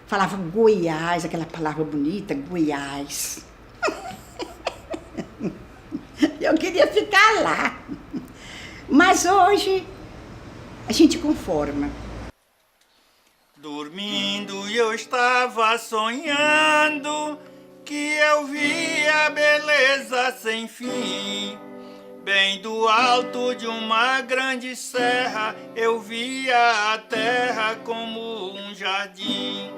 falava Goiás, aquela palavra bonita, Goiás. Eu queria ficar lá. Mas hoje a gente conforma. Dormindo eu estava sonhando que eu via a beleza sem fim. Bem do alto de uma grande serra eu via a terra como um jardim.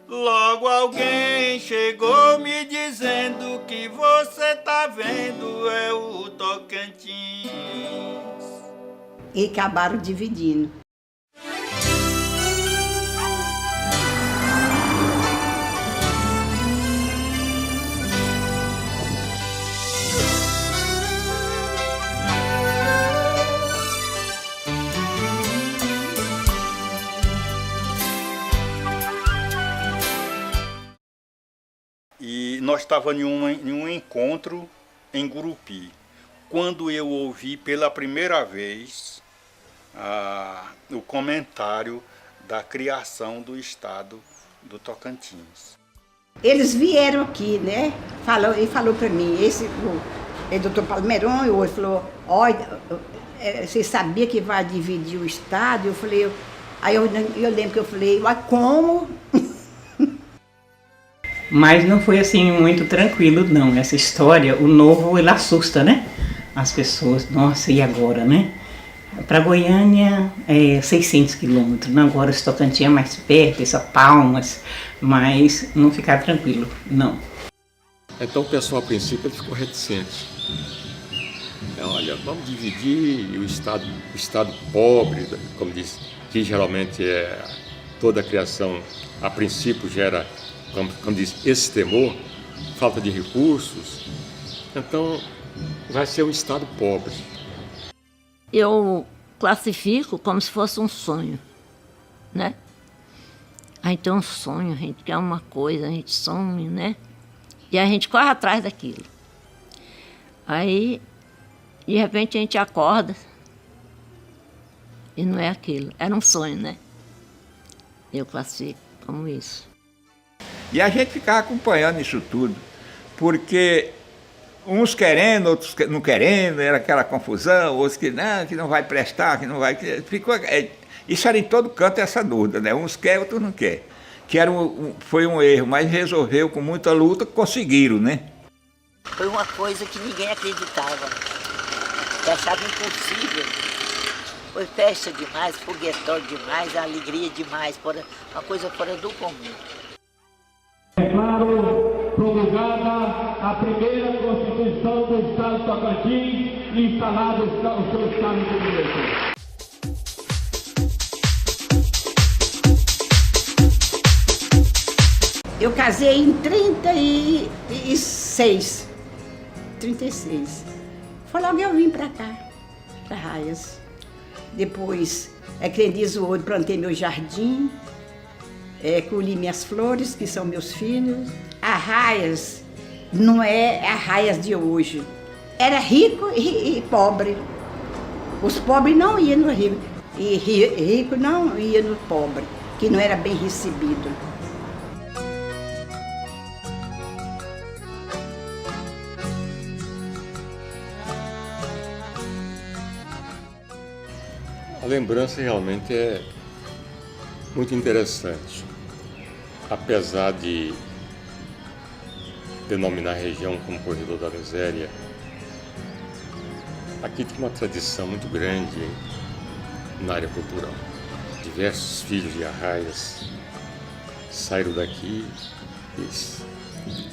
Logo alguém chegou me dizendo que você tá vendo é o Tocantins. E acabaram dividindo. E nós estávamos em um encontro em Gurupi, quando eu ouvi pela primeira vez o comentário da criação do estado do Tocantins. Eles vieram aqui, né? Ele falou para mim, o doutor Palmeirão, e o outro falou, olha, você sabia que vai dividir o estado? Eu falei, aí eu lembro que eu falei, mas como? Mas não foi assim muito tranquilo não, essa história, o novo ele assusta, né? As pessoas, nossa, e agora, né? Para Goiânia é 600 quilômetros, agora o Tocantins é mais perto, essa Palmas, mas não ficar tranquilo, não. Então o pessoal a princípio ele ficou reticente. Olha, vamos dividir o estado pobre, como diz, que geralmente é toda a criação, a princípio gera, como diz, esse temor, falta de recursos. Então vai ser um estado pobre. Eu classifico como se fosse um sonho, né? A gente tem um sonho, a gente quer uma coisa, a gente sonha, né? E a gente corre atrás daquilo. Aí, de repente, a gente acorda e não é aquilo. Era um sonho, né? Eu classifico como isso. E a gente ficava acompanhando isso tudo, porque uns querendo, outros não querendo, era aquela confusão, outros que não vai prestar, que não vai... Isso era em todo canto essa dúvida, né? Uns querem, outros não querem. Que foi um erro, mas resolveu com muita luta, conseguiram, né? Foi uma coisa que ninguém acreditava, que achava impossível. Foi festa demais, foguetório demais, alegria demais, uma coisa fora do comum. Declaro promulgada a primeira Constituição do Estado do Tocantins e instalado o seu Estado de Direito. Eu casei em 36. Foi logo eu vim para cá, para Arraias. Depois, quem diz o outro, plantei meu jardim, colhi minhas flores, que são meus filhos. Arraias não é Arraias de hoje. Era rico e pobre. Os pobres não iam no rico, e rico não ia no pobre, que não era bem recebido. A lembrança realmente é muito interessante. Apesar de denominar a região como Corredor da Miséria, aqui tem uma tradição muito grande na área cultural. Diversos filhos de Arraias saíram daqui e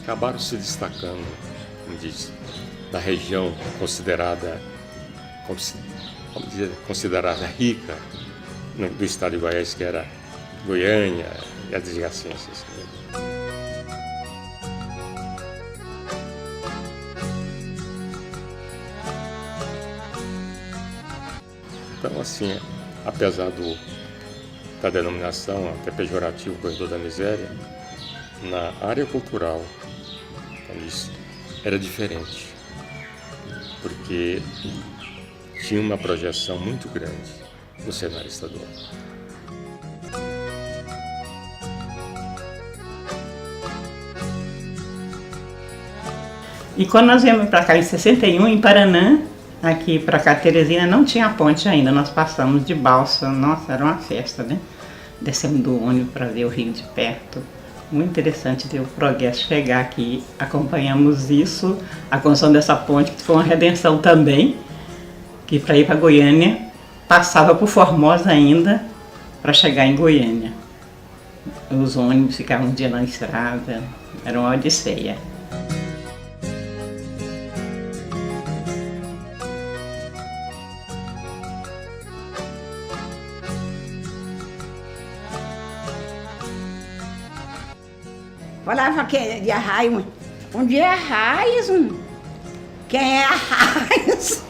acabaram se destacando, como diz, da região considerada rica do estado de Goiás, que era Goiânia e as adjacências. Então, assim, apesar da denominação até pejorativo Corredor da Miséria, na área cultural, isso era diferente, porque tinha uma projeção muito grande no cenário estadual. E quando nós viemos para cá em 61, em Paranã, aqui para cá, Teresina, não tinha ponte ainda. Nós passamos de balsa. Nossa, era uma festa, né? Descemos do ônibus para ver o rio de perto. Muito interessante ver o progresso chegar aqui. Acompanhamos isso, a construção dessa ponte, que foi uma redenção também, que para ir para Goiânia, passava por Formosa ainda, para chegar em Goiânia. Os ônibus ficavam um dia na estrada, era uma odisseia. Falava que de Arraias, onde é Arraias? Quem é Arraias?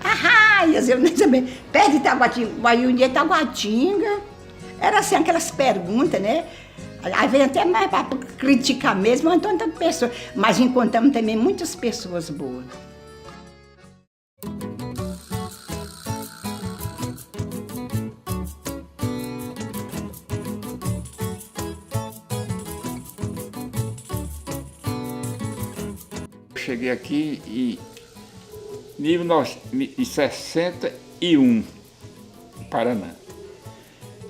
Arraias, eu nem sabia. Perto de Taguatinga, Guaiúnia, Taguatinga. Era assim, aquelas perguntas, né? Aí vem até mais para criticar mesmo, então tanta pessoa. Mas encontramos também muitas pessoas boas. Cheguei aqui em 1961, no Paraná.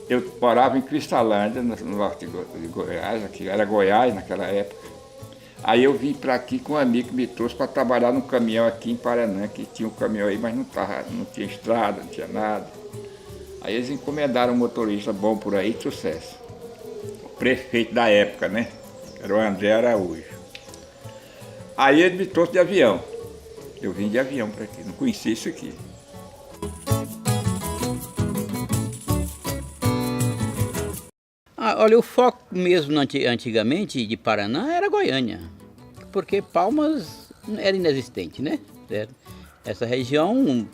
Eu morava em Cristalândia, no norte de Goiás, aqui era Goiás naquela época. Aí eu vim para aqui com um amigo que me trouxe para trabalhar num caminhão aqui em Paraná, que tinha um caminhão aí, mas não tinha estrada, não tinha nada. Aí eles encomendaram um motorista bom por aí, sucesso. O prefeito da época, né? Era o André Araújo. Aí ele me trouxe de avião. Eu vim de avião para aqui, não conhecia isso aqui. Olha, o foco mesmo antigamente de Paraná era Goiânia, porque Palmas era inexistente, né? Essa região,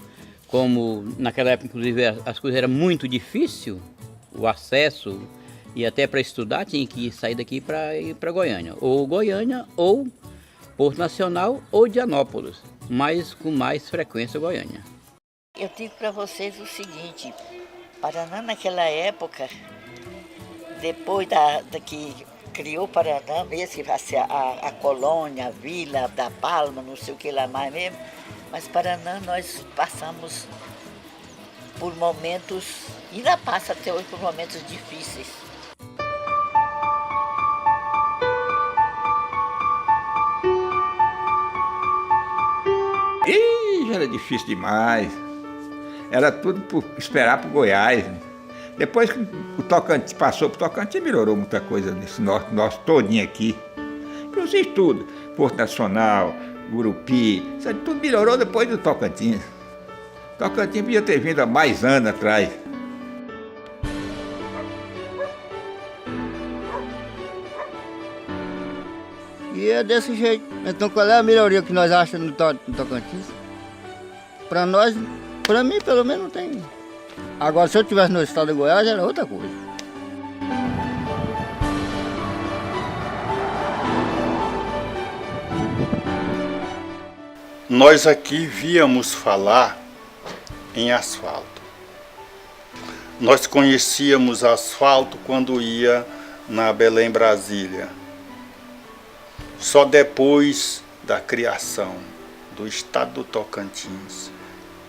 como naquela época, inclusive, as coisas eram muito difíceis, o acesso, e até para estudar tinha que sair daqui para ir para Goiânia, ou Porto Nacional ou Dianópolis, mas com mais frequência Goiânia. Eu digo para vocês o seguinte, Paraná naquela época, depois que criou Paraná, mesmo a colônia, a vila da Palma, não sei o que lá mais mesmo, mas Paraná nós passamos por momentos, ainda passa até hoje por momentos difíceis. Ih, era difícil demais. Era tudo por esperar para o Goiás. Né? Depois que o Tocantins passou para o Tocantins, melhorou muita coisa nesse norte nosso todinho aqui. Inclusive tudo. Porto Nacional, Gurupi, isso tudo melhorou depois do Tocantins. O Tocantins podia ter vindo há mais anos atrás. E é desse jeito. Então qual é a melhoria que nós achamos no Tocantins? Para nós, para mim pelo menos não tem. Agora se eu estivesse no estado de Goiás era outra coisa. Nós aqui víamos falar em asfalto. Nós conhecíamos asfalto quando ia na Belém, Brasília. Só depois da criação do estado do Tocantins,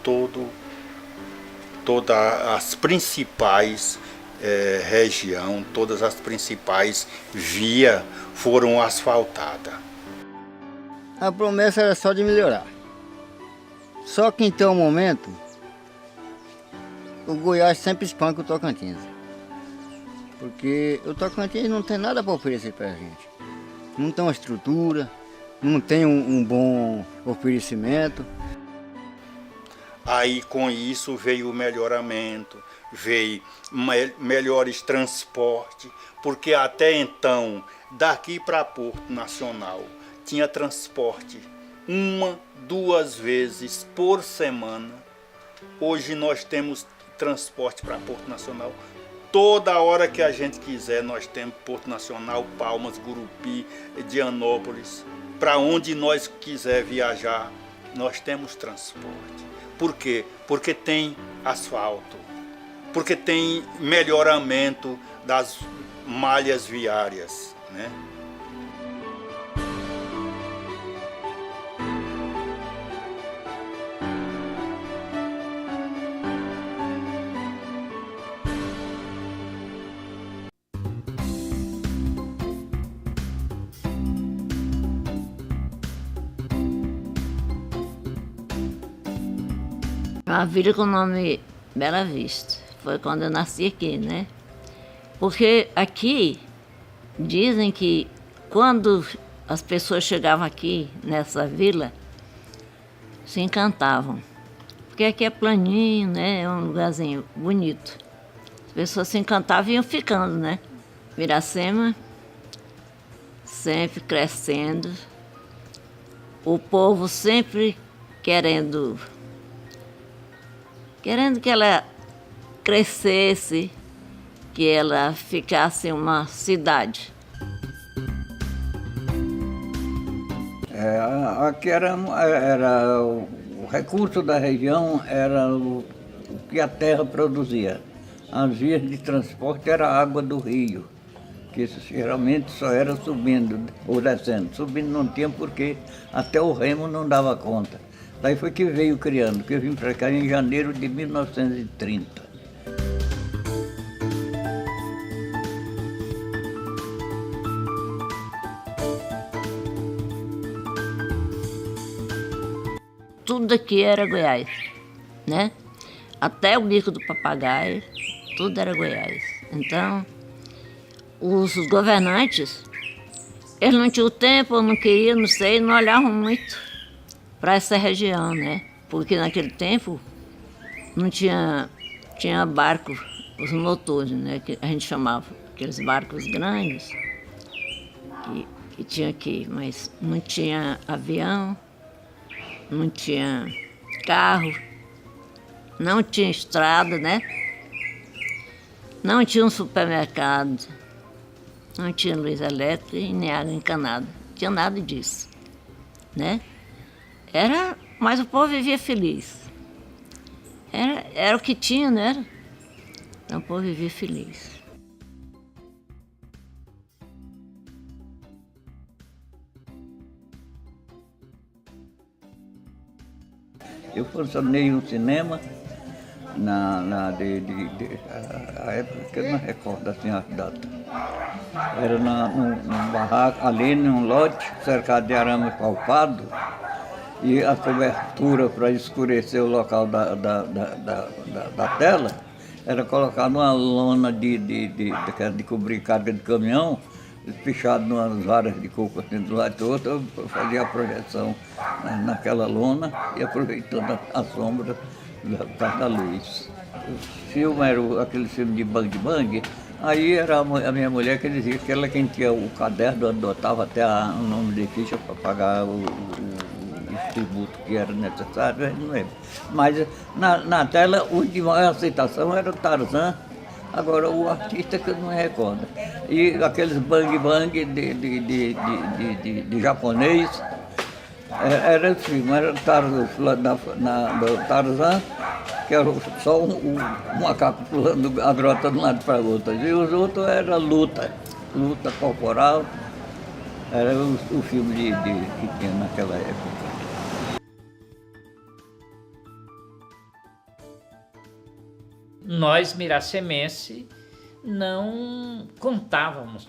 todas as principais regiões, todas as principais vias foram asfaltadas. A promessa era só de melhorar. Só que então, um momento, o Goiás sempre espanca o Tocantins. Porque o Tocantins não tem nada para oferecer para a gente. Não tem uma estrutura, não tem um bom oferecimento. Aí com isso veio o melhoramento, veio melhores transportes, porque até então, daqui para Porto Nacional, tinha transporte 1, 2 vezes por semana. Hoje nós temos transporte para Porto Nacional. Toda hora que a gente quiser, nós temos Porto Nacional, Palmas, Gurupi, Dianópolis. Para onde nós quiser viajar, nós temos transporte. Por quê? Porque tem asfalto, porque tem melhoramento das malhas viárias, né? Uma vila com o nome Bela Vista. Foi quando eu nasci aqui, né? Porque aqui dizem que quando as pessoas chegavam aqui nessa vila, se encantavam. Porque aqui é planinho, né? É um lugarzinho bonito. As pessoas se encantavam e iam ficando, né? Miracema sempre crescendo. O povo sempre querendo que ela crescesse, que ela ficasse uma cidade. Aqui era o recurso da região, era o que a terra produzia. As vias de transporte era a água do rio, que geralmente só era subindo ou descendo. Subindo não tinha porque até o remo não dava conta. Daí foi que veio criando, que eu vim para cá em janeiro de 1930. Tudo aqui era Goiás, né? Até o bico do papagaio, tudo era Goiás. Então, os governantes, eles não tinham tempo, não queriam, não sei, não olhavam muito para essa região, né? Porque naquele tempo não tinha barco, os motores, né? Que a gente chamava, aqueles barcos grandes que tinha aqui, mas não tinha avião, não tinha carro, não tinha estrada, né? Não tinha um supermercado, não tinha luz elétrica e nem água encanada, não tinha nada disso, né? Mas o povo vivia feliz. Era o que tinha, né? Então o povo vivia feliz. Eu funcionei no cinema, a época que eu não recordo assim as datas. Era num barraco, ali num lote cercado de arame falpado, e a cobertura para escurecer o local da tela era colocar numa lona de cobrir carga de caminhão, fechado numas varas de coco assim do lado do outro, eu fazia a projeção naquela lona e aproveitando a sombra da luz. O filme era aquele filme de Bang Bang, aí era a minha mulher que dizia que ela quem tinha o caderno adotava até o nome de ficha para pagar o tributo que era necessário, eu não lembro. Mas na tela o de maior aceitação era o Tarzan. Agora, o artista que eu não me recordo. E aqueles bang-bang de japonês, era assim, era o Tarzan, que era só um macaco pulando a grota de um lado para o outro. E os outros era luta corporal. Era o filme que tinha naquela época. Nós, miracemense, não contávamos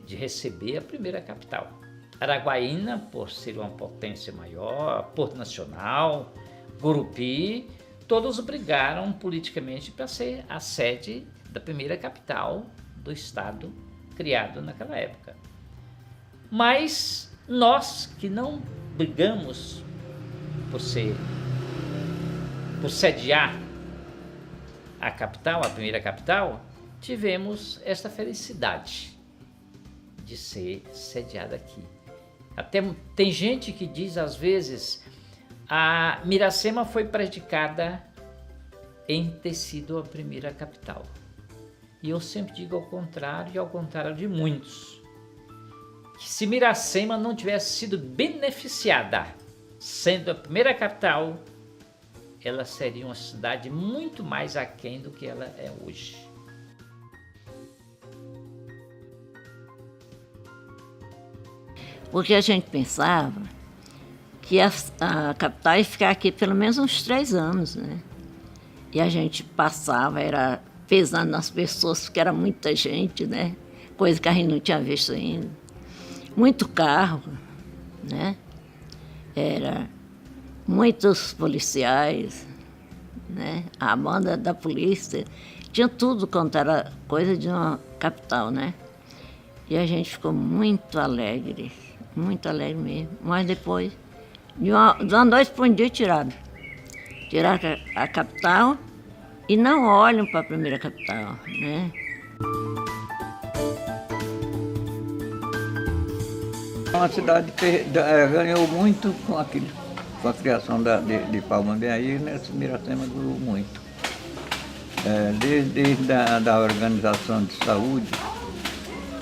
de receber a primeira capital. Araguaína, por ser uma potência maior, Porto Nacional, Gurupi, todos brigaram politicamente para ser a sede da primeira capital do estado criado naquela época. Mas nós que não brigamos por sediar a capital, a primeira capital, tivemos esta felicidade de ser sediada aqui. Até tem gente que diz às vezes a Miracema foi predicada em ter sido a primeira capital. E eu sempre digo ao contrário, e ao contrário de muitos, que se Miracema não tivesse sido beneficiada sendo a primeira capital, ela seria uma cidade muito mais aquém do que ela é hoje. Porque a gente pensava que a capital ia ficar aqui pelo menos uns 3 anos, né? E a gente passava, era pesando nas pessoas, porque era muita gente, né? Coisa que a gente não tinha visto ainda. Muito carro, né? Era muitos policiais, né? A banda da polícia, tinha tudo quanto era coisa de uma capital, né? E a gente ficou muito alegre mesmo. Mas depois, de uma noite para um dia, tiraram a capital e não olham para a primeira capital, né? A cidade ganhou muito com a criação de Palmas. Bem aí, nesse Miracema durou muito. Desde a organização de saúde,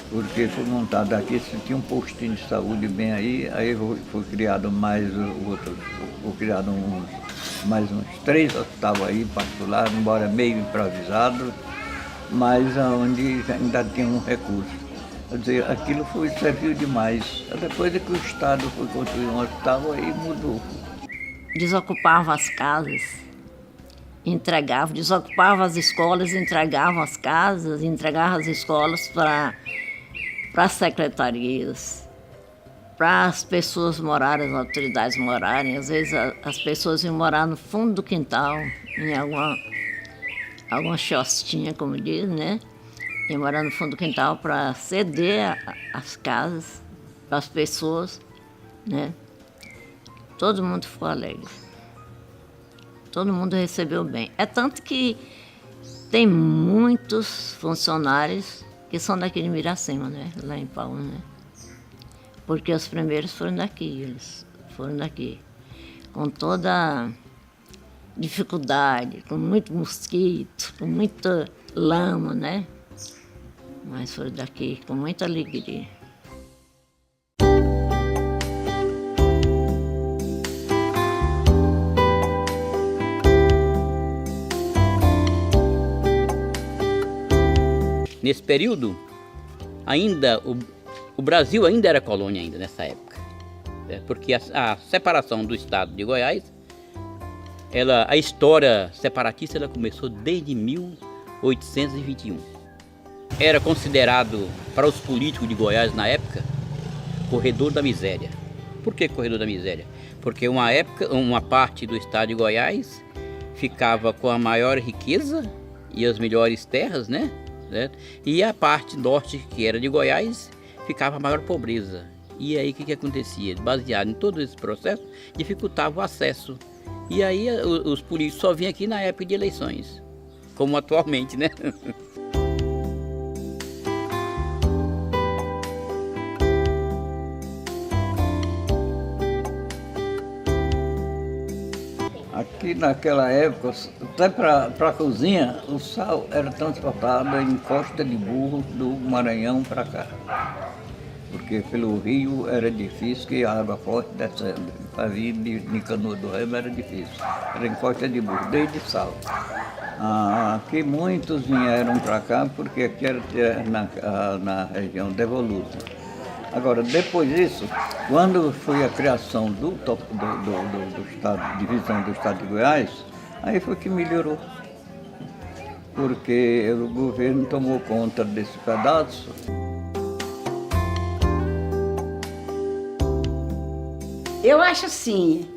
porque foi montado aqui, se tinha um postinho de saúde bem aí foi criado mais mais uns 3 hospitais aí particulares, embora meio improvisado, mas onde ainda tinha um recurso. Quer dizer, aquilo serviu demais. Depois de que o Estado foi construir um hospital, aí mudou. Desocupavam as casas, desocupavam as escolas, entregavam as casas, entregavam as escolas para as secretarias, para as pessoas morarem, as autoridades morarem. Às vezes as pessoas iam morar no fundo do quintal, em alguma chostinha, como diz, né? Iam morar no fundo do quintal para ceder as casas para as pessoas, né? Todo mundo ficou alegre. Todo mundo recebeu bem. É tanto que tem muitos funcionários que são daqui de Miracema, né? Lá em Palmas, né? Porque os primeiros foram daqui, eles foram daqui. Com toda dificuldade, com muito mosquito, com muita lama, né? Mas foram daqui com muita alegria. Nesse período, ainda o Brasil ainda era colônia ainda nessa época, né? Porque a separação do estado de Goiás, a história separatista ela começou desde 1821. Era considerado para os políticos de Goiás na época corredor da miséria. Por que corredor da miséria? Porque uma parte do estado de Goiás ficava com a maior riqueza e as melhores terras, né? Certo? E a parte norte, que era de Goiás, ficava a maior pobreza. E aí o que acontecia? Baseado em todo esse processo, dificultava o acesso. E aí os políticos só vinham aqui na época de eleições, como atualmente, né? Aqui naquela época, até para a cozinha, o sal era transportado em costa de burro do Maranhão para cá. Porque pelo rio era difícil, que a água forte descendo. Para vir de Canoa do Remo era difícil. Era em costa de burro, desde sal. Aqui muitos vieram para cá, porque aqui era na região de Evoluto. Agora, depois disso, quando foi a criação do estado, divisão do estado de Goiás, aí foi que melhorou. Porque o governo tomou conta desse pedaço. Eu acho assim,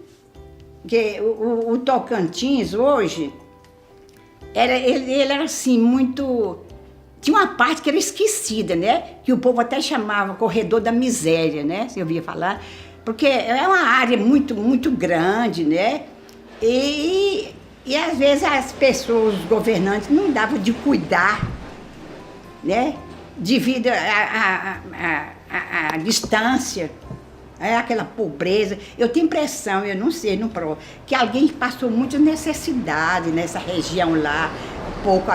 que o Tocantins hoje, ele era assim, muito... Tinha uma parte que era esquecida, né? Que o povo até chamava corredor da miséria, né? Você ouvia falar. Porque é uma área muito, muito grande, né? E às vezes as pessoas, os governantes, não davam de cuidar, né? Devido à distância, aquela pobreza. Eu tenho impressão, eu não sei, não provo, que alguém passou muita necessidade nessa região lá, pouco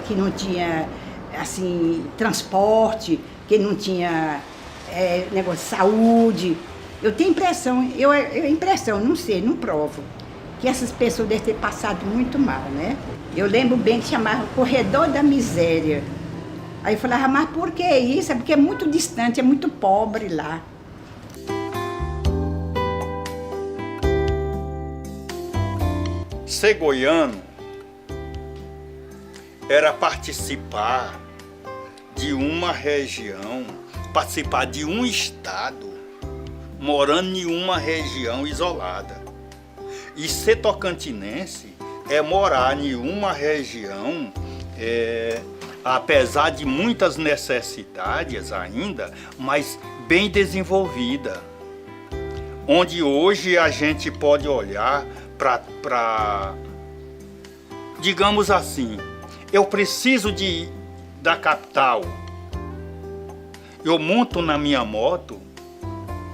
que não tinha... assim, transporte, que não tinha negócio de saúde. Eu tenho impressão, não sei, não provo, que essas pessoas devem ter passado muito mal, né? Eu lembro bem que chamava corredor da miséria. Aí eu falava, mas por que isso? É porque é muito distante, é muito pobre lá. Ser goiano era participar de uma região, participar de um estado, morando em uma região isolada. E ser tocantinense é morar em uma região, apesar de muitas necessidades ainda, mas bem desenvolvida. Onde hoje a gente pode olhar para, digamos assim, eu preciso da capital. Eu monto na minha moto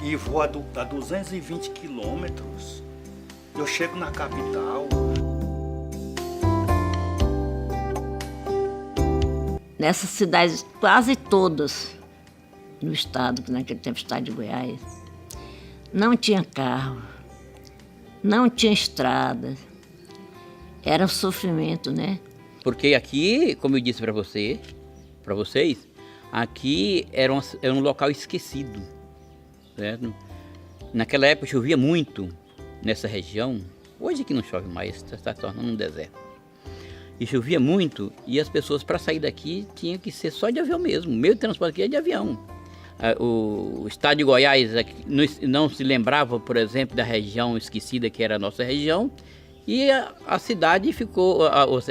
e vou a 220 quilômetros. Eu chego na capital. Nessas cidades, quase todas no estado, que naquele tempo estado de Goiás, não tinha carro, não tinha estrada. Era um sofrimento, né? Porque aqui, como eu disse para vocês, aqui era um local esquecido, certo? Naquela época chovia muito nessa região. Hoje que não chove mais, está se tornando um deserto. E chovia muito e as pessoas para sair daqui tinham que ser só de avião mesmo. O meio de transporte aqui é de avião. O estado de Goiás não se lembrava, por exemplo, da região esquecida que era a nossa região, e a cidade ficou,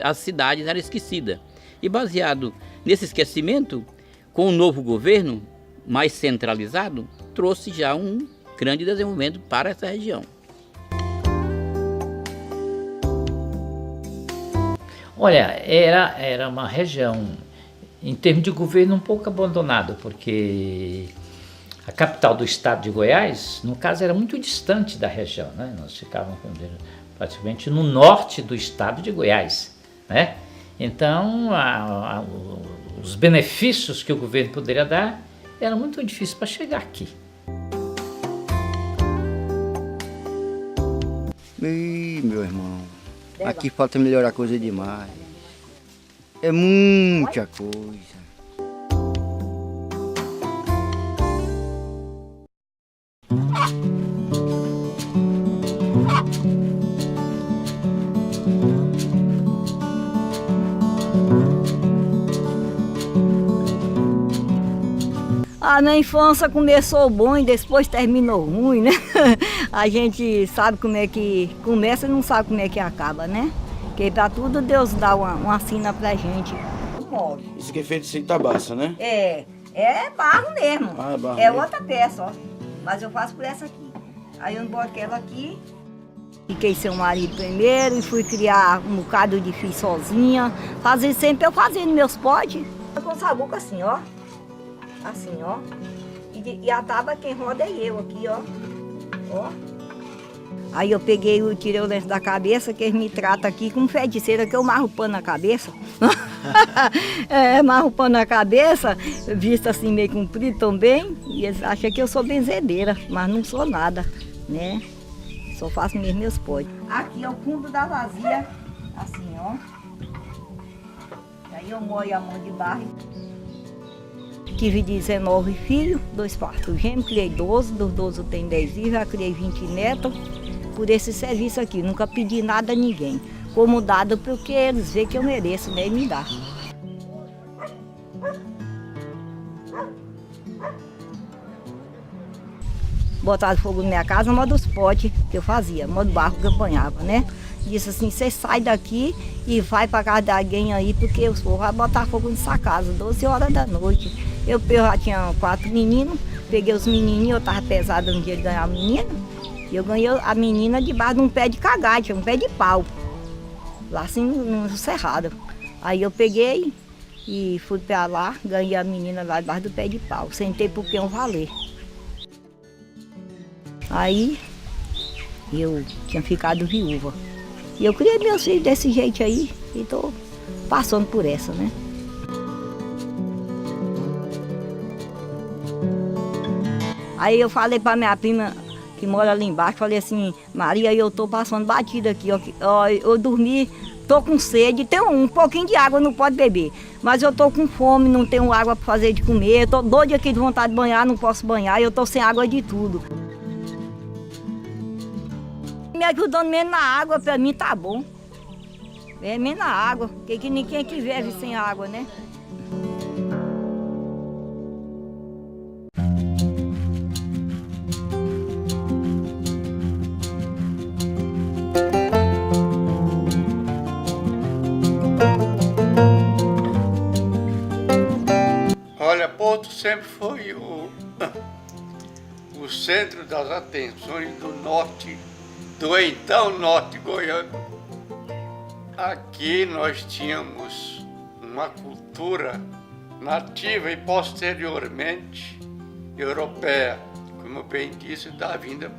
as cidades eram esquecidas. E baseado nesse esquecimento, com o novo governo mais centralizado, trouxe já um grande desenvolvimento para essa região. Olha, era uma região, em termos de governo, um pouco abandonada, porque a capital do estado de Goiás, no caso, era muito distante da região, né? Nós ficávamos praticamente no norte do estado de Goiás, né? Então, os benefícios que o governo poderia dar eram muito difíceis para chegar aqui. Ih, meu irmão, aqui falta melhorar coisa demais. É muita coisa. A minha infância começou bom e depois terminou ruim, né? A gente sabe como é que começa e não sabe como é que acaba, né? Porque pra tudo Deus dá uma sina pra gente. Isso aqui é feito de tabaça, né? É barro mesmo. Ah, é barro é mesmo. outra peça, ó. Mas eu faço por essa aqui. Aí eu boto ela aqui. Fiquei sem o marido primeiro e fui criar um bocado de filho sozinha. Fazia sempre eu fazendo meus potes. Com sabuco assim, ó. Assim, ó. E a tábua quem roda é eu aqui, ó. Ó. Aí eu peguei e tirei o lenço da cabeça, que eles me tratam aqui como feiticeira, que eu marro o pano na cabeça. Marro o pano na cabeça, visto assim meio comprido também. E eles acham que eu sou benzedeira, mas não sou nada, né? Só faço mesmo meus potes. Aqui é o fundo da vazia, assim, ó. Aí eu molho a mão de barro. Tive 19 filhos, 2 partos gêmeos, criei 12, dos 12 eu tenho 10 filhos, já criei 20 netos por esse serviço aqui. Nunca pedi nada a ninguém. Como dado porque eles veem que eu mereço, né? E me dá. Botaram fogo na minha casa, modo dos potes que eu fazia, modo barro que eu apanhava, né? Disse assim, você sai daqui e vai para casa de alguém aí, porque os povos vão botar fogo nessa casa, 12 horas da noite. Eu já tinha 4 meninos, peguei os menininhos, eu estava pesada no dia de ganhar a menina, e eu ganhei a menina debaixo de um pé de cagate, um pé de pau, lá assim no cerrado. Aí eu peguei e fui para lá, ganhei a menina lá debaixo do pé de pau, sentei porque eu valer. Aí eu tinha ficado viúva. E eu criei meus filhos desse jeito aí e tô passando por essa, né? Aí eu falei pra minha prima que mora ali embaixo, falei assim, Maria, eu tô passando batida aqui, ó, eu dormi, tô com sede, tenho um pouquinho de água, não pode beber. Mas eu tô com fome, não tenho água pra fazer de comer, tô doida aqui de vontade de banhar, não posso banhar, eu tô sem água de tudo. Me ajudando menos na água, pra mim tá bom. É menos na água, porque que ninguém que vive sem água, né? Olha, Porto sempre foi o centro das atenções do norte, do então norte goiano. Aqui nós tínhamos uma cultura nativa e posteriormente europeia, como eu bem disse,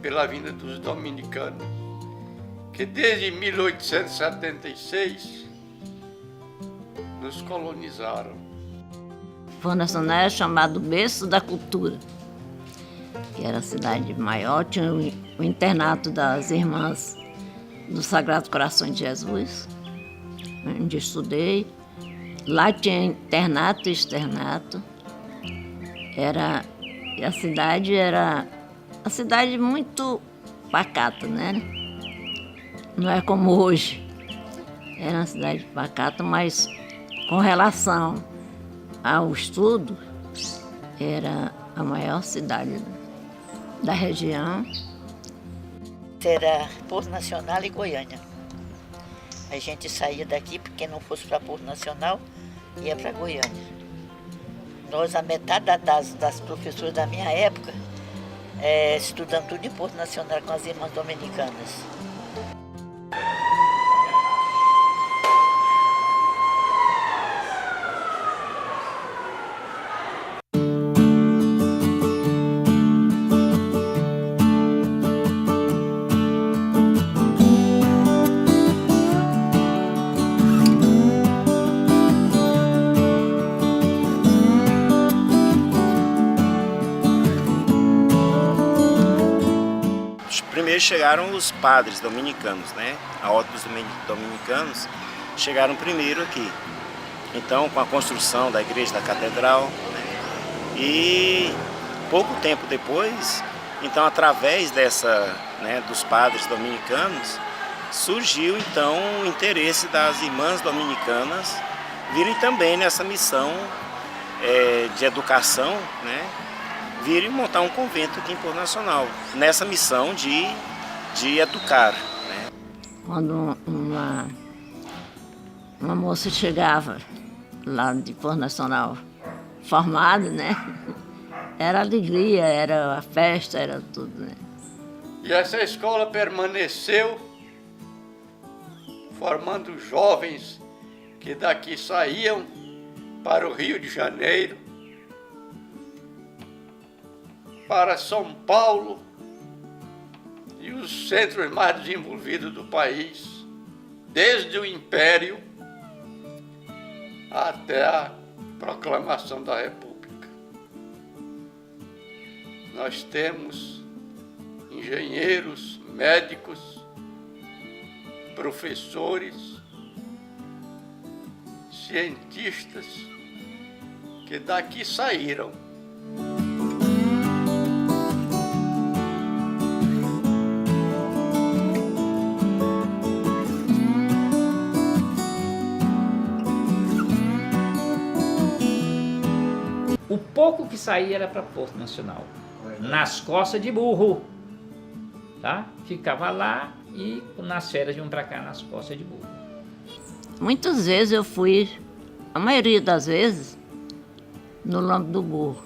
pela vinda dos dominicanos, que desde 1876 nos colonizaram. Porto Nacional era chamado berço da cultura, que era a cidade maior, tinha o internato das Irmãs do Sagrado Coração de Jesus, onde estudei. Lá tinha internato e externato. A cidade era a cidade muito pacata, né? Não é como hoje. Era uma cidade pacata, mas com relação ao estudo, era a maior cidade da região. Era Porto Nacional e Goiânia. A gente saía daqui, porque não fosse para Porto Nacional, ia para Goiânia. Nós, a metade das professoras da minha época, estudando tudo em Porto Nacional com as irmãs dominicanas. Primeiro chegaram os padres dominicanos, né? A ordem dos dominicanos chegaram primeiro aqui. Então, com a construção da igreja da catedral, né? E pouco tempo depois, então através dos padres dominicanos, surgiu então o interesse das irmãs dominicanas virem também nessa missão de educação, né? Virem montar um convento aqui em Porto Nacional, nessa missão de educar. Né? Quando uma moça chegava lá de Porto Nacional formada, né? Era alegria, era a festa, era tudo, né? E essa escola permaneceu formando jovens que daqui saíam para o Rio de Janeiro, para São Paulo e os centros mais desenvolvidos do país, desde o Império até a proclamação da República. Nós temos engenheiros, médicos, professores, cientistas que daqui saíram. O pouco que saía era para Porto Nacional, nas costas de burro, tá? Ficava lá e nas férias iam para cá nas costas de burro. Muitas vezes eu fui, a maioria das vezes, no lombo do burro.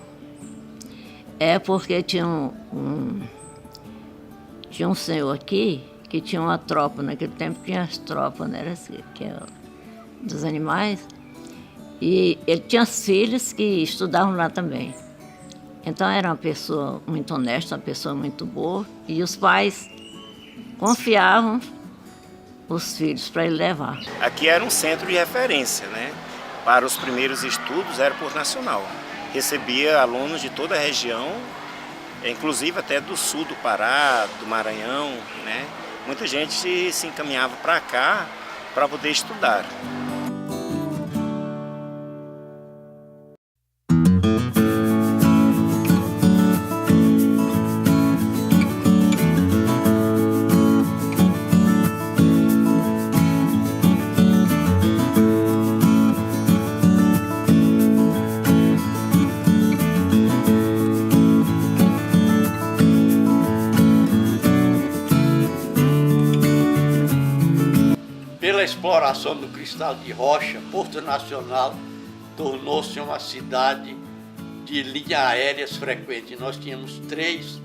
É porque tinha um senhor aqui que tinha uma tropa, naquele tempo tinha as tropas, né? Era assim, que era dos animais. E ele tinha filhos que estudavam lá também. Então era uma pessoa muito honesta, uma pessoa muito boa. E os pais confiavam os filhos para ele levar. Aqui era um centro de referência, né? Para os primeiros estudos era Porto Nacional. Recebia alunos de toda a região, inclusive até do sul do Pará, do Maranhão, né? Muita gente se encaminhava para cá para poder estudar. Pela exploração do cristal de rocha, Porto Nacional tornou-se uma cidade de linhas aéreas frequentes. Nós tínhamos 3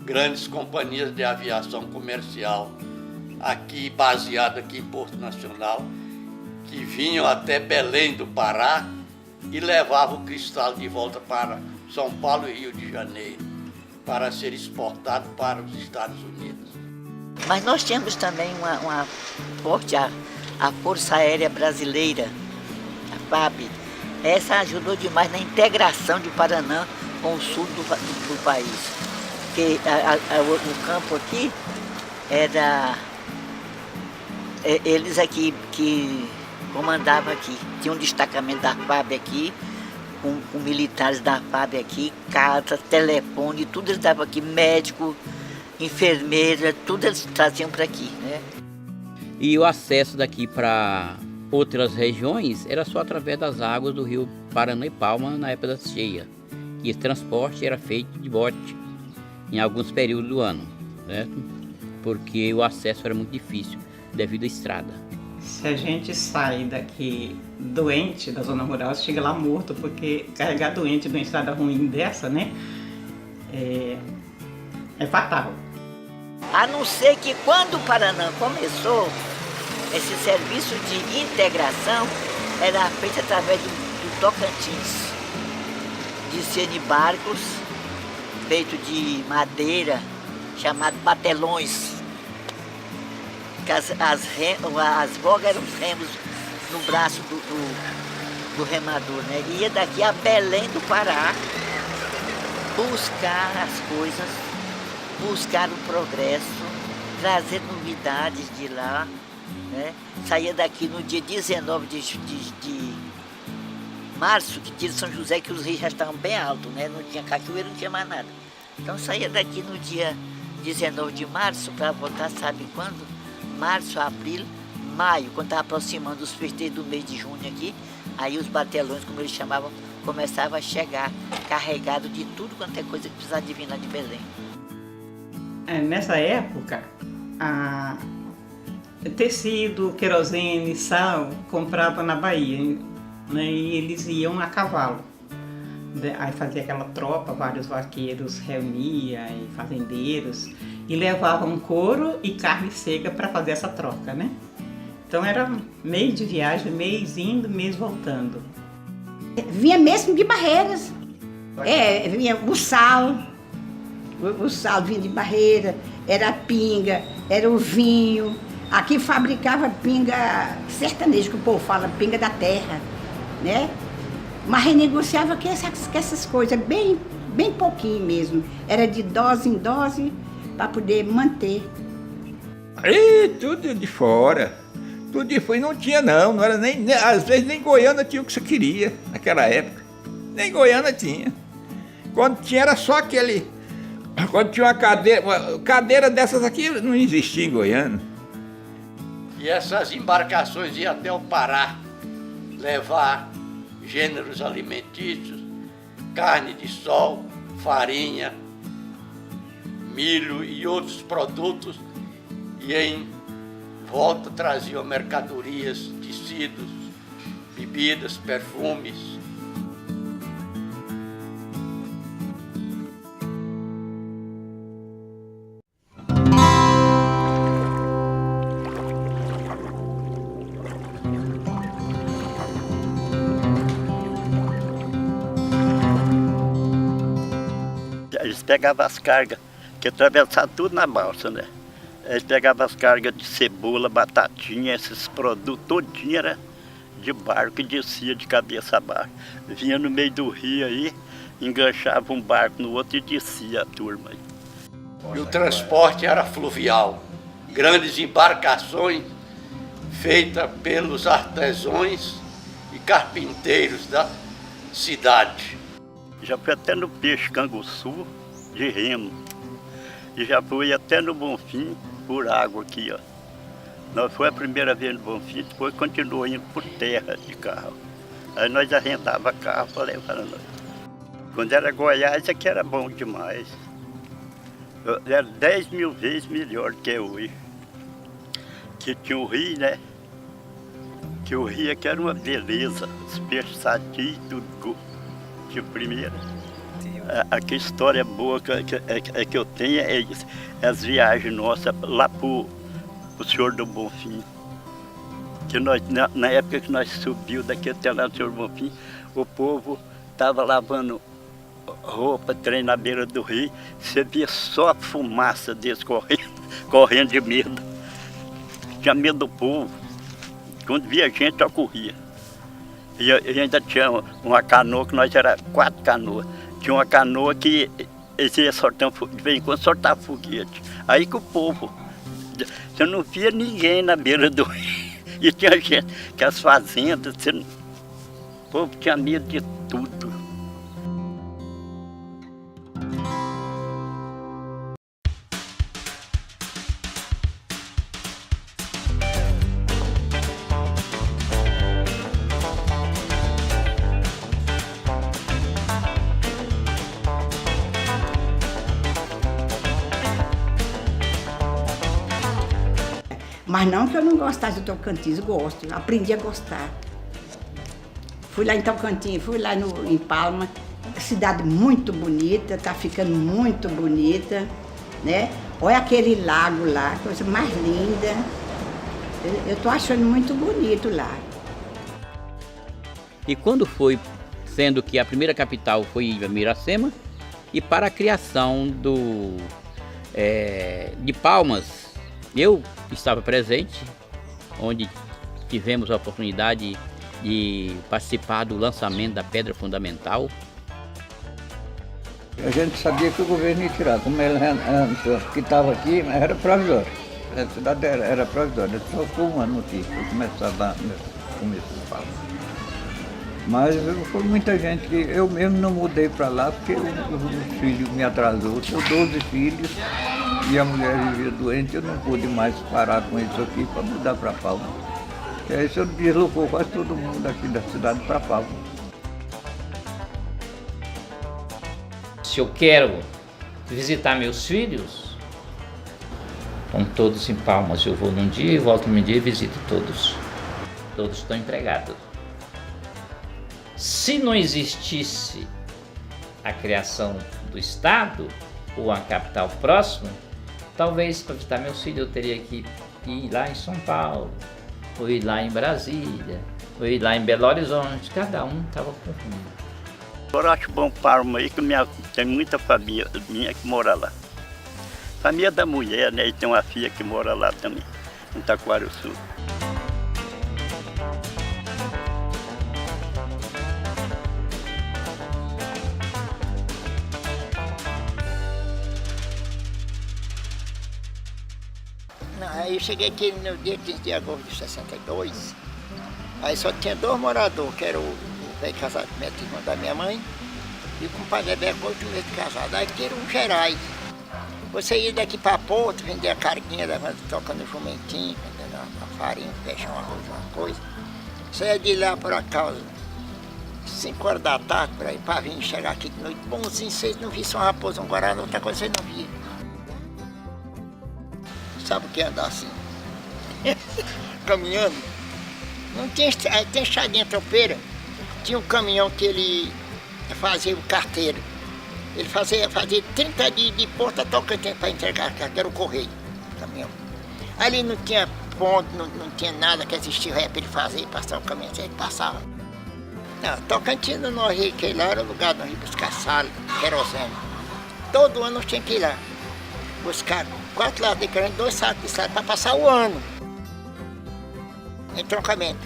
grandes companhias de aviação comercial aqui, baseadas aqui em Porto Nacional, que vinham até Belém do Pará e levavam o cristal de volta para São Paulo e Rio de Janeiro, para ser exportado para os Estados Unidos. Mas nós tínhamos também uma forte, a Força Aérea Brasileira, a FAB. Essa ajudou demais na integração de Paraná com o sul do país. Porque o campo aqui era eles aqui que comandavam aqui. Tinha um destacamento da FAB aqui, com militares da FAB aqui, casa, telefone, tudo eles davam aqui, médico, enfermeira, tudo eles traziam para aqui, né? E o acesso daqui para outras regiões era só através das águas do rio Paraná e Palma na época da cheia. E esse transporte era feito de bote em alguns períodos do ano, certo? Porque o acesso era muito difícil devido à estrada. Se a gente sai daqui doente da zona rural, chega lá morto, porque carregar doente numa estrada ruim dessa, né, é fatal. A não ser que quando o Paraná começou, esse serviço de integração era feito através do Tocantins. Descia em barcos, feito de madeira, chamado batelões. As bogas eram os remos no braço do remador, né? Ia daqui a Belém do Pará buscar as coisas, buscar o progresso, trazer novidades de lá, né? Saía daqui no dia 19 de março, que dia de São José, que os rios já estavam bem altos, né? Não tinha cachoeira, não tinha mais nada. Então saía daqui no dia 19 de março para voltar, sabe quando? Março, abril, maio, quando estava aproximando os festejos do mês de junho aqui, aí os batelões, como eles chamavam, começavam a chegar carregado de tudo quanto é coisa que precisava de vir lá de Belém. Nessa época, tecido, querosene, sal, comprava na Bahia, né, e eles iam a cavalo. Aí fazia aquela tropa, vários vaqueiros reuniam e fazendeiros e levavam couro e carne seca para fazer essa troca, né? Então era mês de viagem, mês indo, mês voltando. Vinha mesmo de Barreiras. Vinha o sal vinha de Barreira, era a pinga, era o vinho. Aqui fabricava pinga sertaneja, que o povo fala, pinga da terra, né? Mas renegociava com essas coisas, bem pouquinho mesmo. Era de dose em dose para poder manter. E tudo de fora. Tudo de fora. Não tinha não era nem, às vezes nem Goiânia tinha o que você queria naquela época. Nem Goiânia tinha. Quando tinha era só aquele... Quando tinha uma cadeira dessas aqui não existia em Goiânia. E essas embarcações iam até o Pará levar gêneros alimentícios, carne de sol, farinha, milho e outros produtos, e em volta traziam mercadorias, tecidos, bebidas, perfumes. Eles pegavam as cargas, que atravessavam tudo na balsa, né? Eles pegavam as cargas de cebola, batatinha, esses produtos, todinho era de barco e descia de cabeça abaixo. Vinha no meio do rio aí, enganchava um barco no outro e descia a turma. E o transporte era fluvial, grandes embarcações feitas pelos artesãos e carpinteiros da cidade. Já fui até no Peixe Canguçu de remo. E já fui até no Bonfim por água aqui, ó. Nós foi a primeira vez no Bonfim, depois continuou indo por terra de carro. Aí nós arrendava carro para levar a nós. Quando era Goiás, aqui era bom demais. Era 10 mil vezes melhor que é hoje. Que tinha o rio, né? Que o rio aqui era uma beleza. Os peixes sadios, tudo de primeira. Que história boa que eu tenho é as viagens nossas lá para o Senhor do Bonfim. Que nós, na época que nós subimos daqui até lá no Senhor do Bonfim, o povo estava lavando roupa, trem na beira do rio, você via só a fumaça deles correndo de medo. Tinha medo do povo. Quando via gente, já corria. E ainda tinha uma canoa, que nós era 4 canoas. Tinha uma canoa que eles iam soltando, de vez em quando soltava foguete. Aí que o povo, você não via ninguém na beira do rio. E tinha gente, que as fazendas, o povo tinha medo de tudo. Mas não que eu não gostasse do Tocantins, gosto, aprendi a gostar. Fui lá em Tocantins, fui lá em Palma, cidade muito bonita, tá ficando muito bonita, né? Olha aquele lago lá, coisa mais linda. Eu tô achando muito bonito lá. E quando foi, sendo que a primeira capital foi Iracema, e para a criação de Palmas, eu estava presente, onde tivemos a oportunidade de participar do lançamento da pedra fundamental. A gente sabia que o governo ia tirar, como ele que estava aqui, mas era provisório. A cidade era provisória, só ficou um ano aqui, para começar lá no começo do Palma. Mas foi muita gente que eu mesmo não mudei para lá porque os filhos me atrasou. Eu tenho 12 filhos e a mulher vivia doente, eu não pude mais parar com isso aqui para mudar para Palma. E aí isso deslocou quase todo mundo aqui da cidade para Palma. Se eu quero visitar meus filhos, estão todos em Palmas. Eu vou num dia e volto num dia e visito todos. Todos estão empregados. Se não existisse a criação do Estado ou a capital próxima, talvez para visitar meus filhos eu teria que ir lá em São Paulo, ou ir lá em Brasília, ou ir lá em Belo Horizonte. Cada um estava com rumo. Eu acho bom Palma aí, que tem muita família minha que mora lá. Família da mulher, né? E tem uma filha que mora lá também, em Taquarussu. Aí eu cheguei aqui no dia 15 de agosto de 62, aí só tinha 2 moradores, que era o velho casado com a irmã da minha mãe e o compadre Beco, 8 meses de casado. Aí que era um Gerais. Você ia daqui para Porto, vendia a carguinha, tocando jumentinho, vendendo uma farinha, feijão, arroz, uma coisa. Você ia de lá por acaso, 5 horas da tarde, por aí, para vir chegar aqui de noite, bonzinho, vocês não viam uma raposa, um guarana, outra coisa vocês não viam. Sabe o que é andar assim? Caminhando. Não tinha, tem estradinha tropeira. Tinha um caminhão que ele fazia o carteiro. Ele fazia 30 de Porto a Tocantins para entregar, que era o correio, o caminhão. Ali não tinha ponto, não tinha nada que existia para ele fazer, passar o caminhão, ele passava. Não, Tocantins nós ia que ir lá, era o lugar de nós ir buscar sal, querosene. Todo ano nós tínhamos que ir lá buscar 4 latas de carne, 2 sacos de sal para passar o ano. Entroncamento.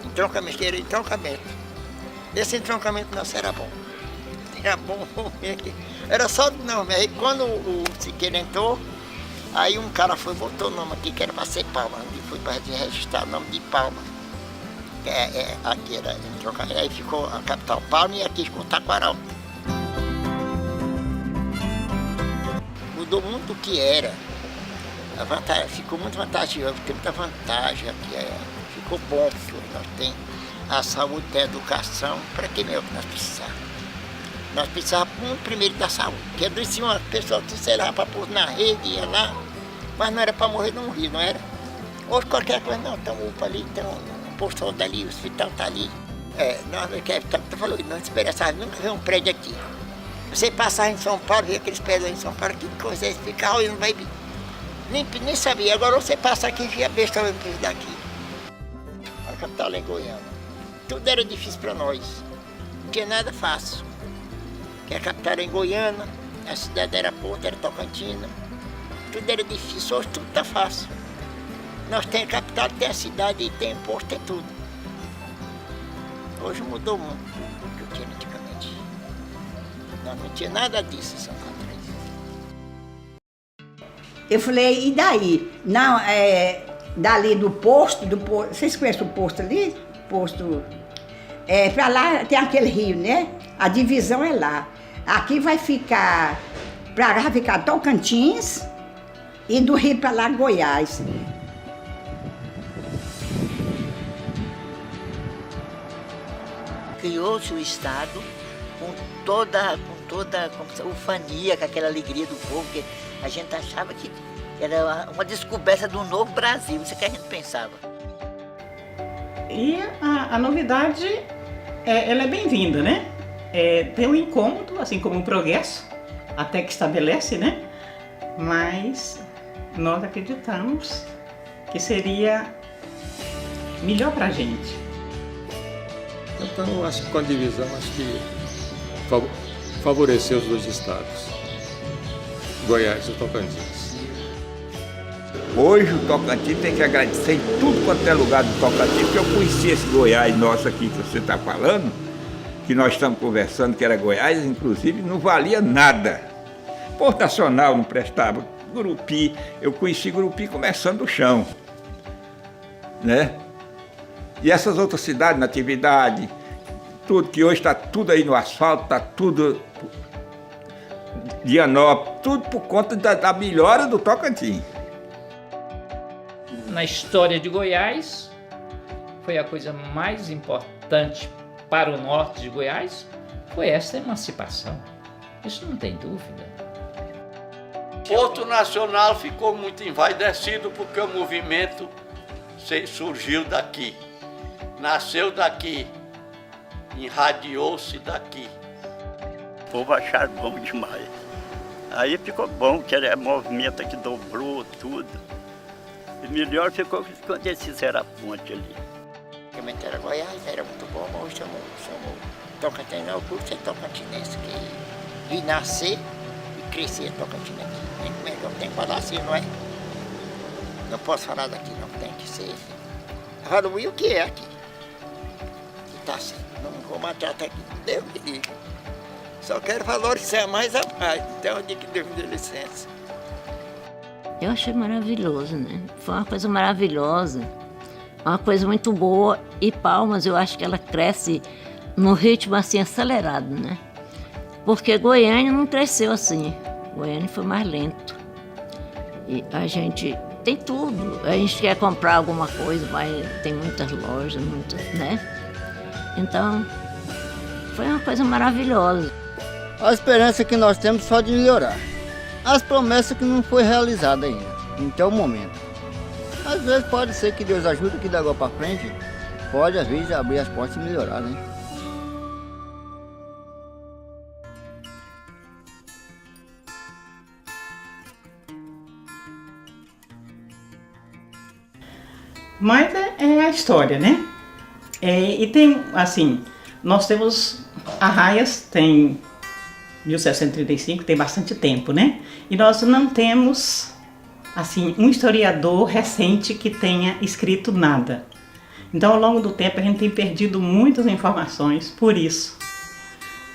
Entroncamento. Esse entroncamento nosso era bom. Era bom mesmo. Era só de nome. Aí quando o Siqueira entrou, aí um cara foi, botou o nome aqui, que era para ser Palma. E foi para registrar o nome de Palma. Aqui era entroncamento. Aí ficou a capital Palma e aqui ficou Taquaral. Mudou muito o que era. A vantagem, ficou muito vantajoso, tem muita vantagem aqui. Ficou bom, porque nós temos a saúde, a educação. Para que mesmo que nós precisávamos? Nós precisávamos primeiro da saúde. Porque disse uma pessoa que sei lá para pôr na rede, ia lá, mas não era para morrer num rio, não era? Hoje qualquer coisa, não, tem um UPA ali, tem um posto ali, o hospital está ali. falou, não esperava nunca ver um prédio aqui. Você passar em São Paulo, ver aqueles prédios em São Paulo, que coisa é essa? Ficar olhando, vai nem sabia. Agora você passa aqui e via besta olhando para isso daqui. A capital é Goiânia. Tudo era difícil para nós. Não tinha nada fácil. Porque a capital era em Goiânia, a cidade era Porto, era Tocantina. Tudo era difícil, hoje tudo está fácil. Nós temos a capital, tem a cidade, tem o posto, tem tudo. Hoje mudou muito o que eu tinha antigamente. Não tinha nada disso em São Catarina. Eu falei, e daí? Não, dali do posto, vocês conhecem o posto ali? Posto. Pra lá tem aquele rio, né? A divisão é lá. Aqui vai ficar, pra lá vai ficar Tocantins e do rio pra lá Goiás. Criou-se o Estado com toda a ufania, com aquela alegria do povo, que a gente achava que era uma descoberta do novo Brasil, isso que a gente pensava. E a novidade, ela é bem-vinda, né? Tem um incômodo, assim como um progresso, até que estabelece, né? Mas nós acreditamos que seria melhor para a gente. Então, eu acho que com a divisão, acho que favoreceu os dois estados, Goiás e Tocantins. Hoje o Tocantins tem que agradecer em tudo quanto é lugar do Tocantins, porque eu conheci esse Goiás nosso aqui que você está falando, que nós estamos conversando, que era Goiás, inclusive não valia nada. Porto Nacional não prestava, Gurupi, eu conheci Gurupi começando do chão, né? E essas outras cidades, Natividade, tudo que hoje está tudo aí no asfalto, está tudo Dianópolis, tudo por conta da melhora do Tocantins. Na história de Goiás, foi a coisa mais importante para o norte de Goiás, foi essa emancipação. Isso não tem dúvida. Porto Nacional ficou muito envaidecido porque o movimento surgiu daqui. Nasceu daqui, irradiou-se daqui. O povo acharam bom demais. Aí ficou bom, que era movimento que dobrou tudo. E melhor ficou quando eles fizeram a ponte ali. Antigamente era Goiás, era muito bom, mas hoje chamou Tocantins, não, por ser tocantinense, que vi nascer e crescer tocantinense. Como é que eu tenho que falar assim, não é? Não posso falar daqui, não, tem que ser. Agora, o que é aqui? Tá certo, não vou matar até aqui, Deus me livre. Só quero valorizar mais a paz, então eu digo que Deus me dê licença. Eu achei maravilhoso, né? Foi uma coisa maravilhosa, uma coisa muito boa. E Palmas, eu acho que ela cresce num ritmo assim acelerado, né? Porque Goiânia não cresceu assim, Goiânia foi mais lento. E a gente tem tudo, a gente quer comprar alguma coisa, mas tem muitas lojas, muitas, né? Então, foi uma coisa maravilhosa. A esperança que nós temos só de melhorar. As promessas que não foi realizada ainda, até o momento. Às vezes pode ser que Deus ajude, que da agora para frente, pode às vezes abrir as portas e melhorar, né? Mas é a história, né? E tem, assim, nós temos Arraias, tem 1735, tem bastante tempo, né? E nós não temos, assim, um historiador recente que tenha escrito nada. Então, ao longo do tempo, a gente tem perdido muitas informações por isso.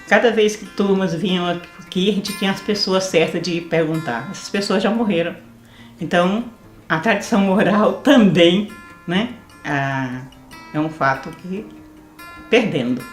Cada vez que turmas vinham aqui, a gente tinha as pessoas certas de perguntar. Essas pessoas já morreram. Então, a tradição oral também, né? É um fato que perdendo.